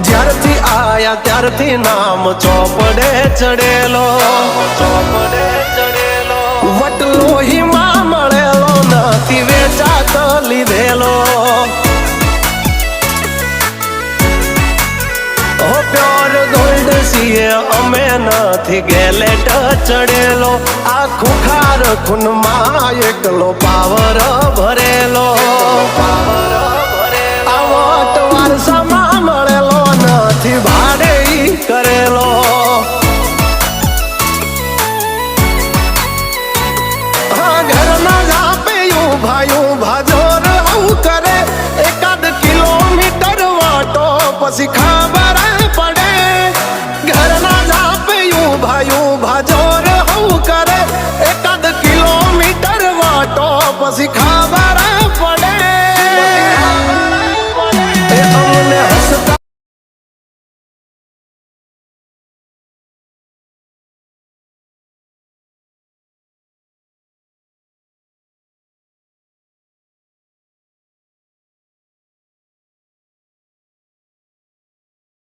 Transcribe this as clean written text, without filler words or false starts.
જ્યારથી આયા ત્યારથી નામ ચોપડે ચડેલો, વટલો હિમા મળેલો નથી વેચાત લીધેલો. પ્યોર ગોલ્ડ સીએ અમે નથી ગેલેટ ચડેલો. આ ખુખાર ખૂનમાં એકલો પાવર ભરેલો. આ વટ વારસામાં મળેલો નથી ભાડે કરેલો. હા ઘરના જાપે ઉભા જોર આવું કરે. એકાદ કિલોમીટર વાટો પછી ખબર પડે. ઘરના જાપે ઉભા જોર આવું કરે. એકાદ કિલોમીટર વાટો પછી